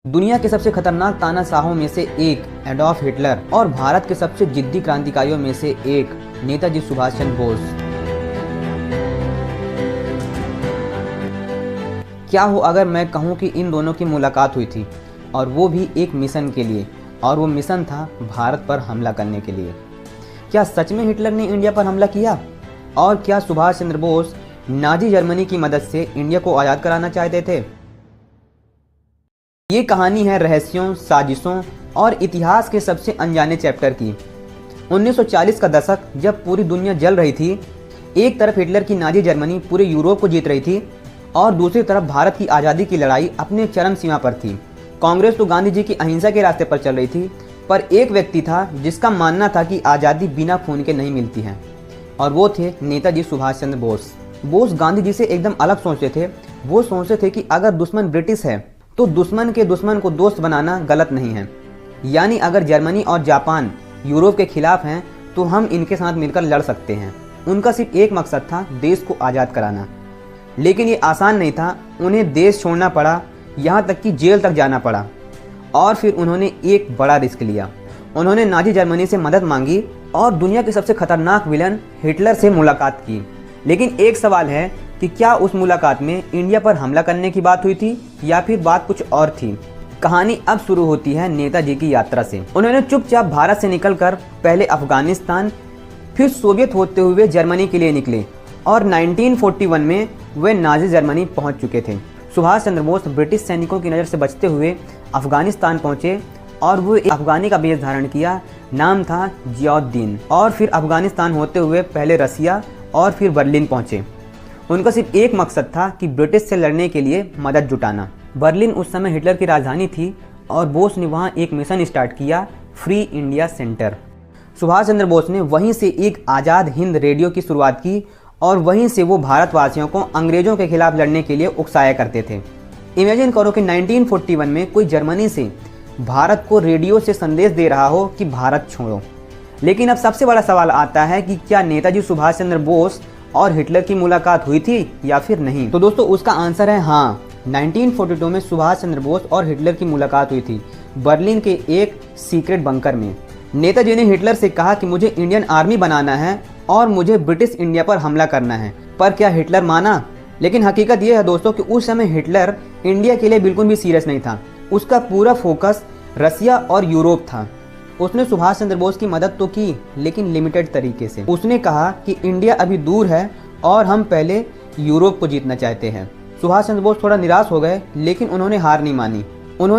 दुनिया के सबसे खतरनाक तानाशाहों में से एक एडॉल्फ हिटलर और भारत के सबसे जिद्दी क्रांतिकारियों में से एक नेताजी सुभाष चंद्र बोस। क्या हो अगर मैं कहूं कि इन दोनों की मुलाकात हुई थी और वो भी एक मिशन के लिए, और वो मिशन था भारत पर हमला करने के लिए। क्या सच में हिटलर ने इंडिया पर हमला किया? और क्या सुभाष चंद्र बोस नाजी जर्मनी की मदद से इंडिया को आज़ाद कराना चाहते थे? ये कहानी है रहस्यों, साजिशों और इतिहास के सबसे अनजाने चैप्टर की। 1940 का दशक जब पूरी दुनिया जल रही थी, एक तरफ हिटलर की नाजी जर्मनी पूरे यूरोप को जीत रही थी और दूसरी तरफ भारत की आज़ादी की लड़ाई अपने चरम सीमा पर थी। कांग्रेस तो गांधी जी की अहिंसा के रास्ते पर चल रही थी, पर एक व्यक्ति था जिसका मानना था कि आज़ादी बिना खून के नहीं मिलती है, और वो थे नेताजी सुभाष चंद्र बोस। बोस गांधी जी से एकदम अलग सोचते थे। वो सोचते थे कि अगर दुश्मन ब्रिटिश है तो दुश्मन के दुश्मन को दोस्त बनाना गलत नहीं है। यानी अगर जर्मनी और जापान यूरोप के खिलाफ हैं तो हम इनके साथ मिलकर लड़ सकते हैं। उनका सिर्फ एक मकसद था, देश को आज़ाद कराना। लेकिन ये आसान नहीं था। उन्हें देश छोड़ना पड़ा, यहाँ तक कि जेल तक जाना पड़ा। और फिर उन्होंने एक बड़ा रिस्क लिया। उन्होंने नाजी जर्मनी से मदद मांगी और दुनिया के सबसे खतरनाक विलन हिटलर से मुलाकात की। लेकिन एक सवाल है कि क्या उस मुलाकात में इंडिया पर हमला करने की बात हुई थी या फिर बात कुछ और थी? कहानी अब शुरू होती है नेताजी की यात्रा से। उन्होंने चुपचाप भारत से निकलकर पहले अफगानिस्तान, फिर सोवियत होते हुए जर्मनी के लिए निकले और 1941 में वे नाजी जर्मनी पहुंच चुके थे। सुभाष चंद्र बोस ब्रिटिश सैनिकों की नज़र से बचते हुए अफगानिस्तान पहुंचे और वो एक अफगानी का वेश धारण किया। नाम था जियाउद्दीन। और फिर अफगानिस्तान होते हुए पहले रसिया और फिर बर्लिन पहुंचे। उनका सिर्फ एक मकसद था कि ब्रिटिश से लड़ने के लिए मदद जुटाना। बर्लिन उस समय हिटलर की राजधानी थी और बोस ने वहां एक मिशन स्टार्ट किया, free India centre. Subhash Chandra Bose ने वहीं से एक आज़ाद हिंद रेडियो की शुरुआत की और वहीं से वो भारतवासियों को अंग्रेज़ों के खिलाफ लड़ने के लिए उकसाया करते थे। इमेजिन करो कि 1941 में कोई जर्मनी से भारत को रेडियो से संदेश दे रहा हो कि भारत छोड़ो। लेकिन अब सबसे बड़ा सवाल आता है कि क्या नेताजी सुभाष चंद्र बोस और हिटलर की मुलाकात हुई थी या फिर नहीं? तो दोस्तों उसका आंसर है हाँ। 1942 में सुभाष चंद्र बोस और हिटलर की मुलाकात हुई थी बर्लिन के एक सीक्रेट बंकर में। नेताजी ने हिटलर से कहा कि मुझे इंडियन आर्मी बनाना है और मुझे ब्रिटिश इंडिया पर हमला करना है। पर क्या हिटलर माना? लेकिन हकीकत यह है दोस्तों कि उस समय हिटलर इंडिया के लिए बिल्कुल भी सीरियस नहीं था। उसका पूरा फोकस रसिया और यूरोप था। उसने सुभाष चंद्र बोस की मदद तो की, लेकिन लिमिटेड तरीके से। उसने कहा कि इंडिया अभी दूर है और हम पहले यूरोप को जीतना चाहते हैं। सुभाष चंद्र बोस थोड़ा निराश हो गए, लेकिन उन्होंने हार नहीं मानी। उन्होंने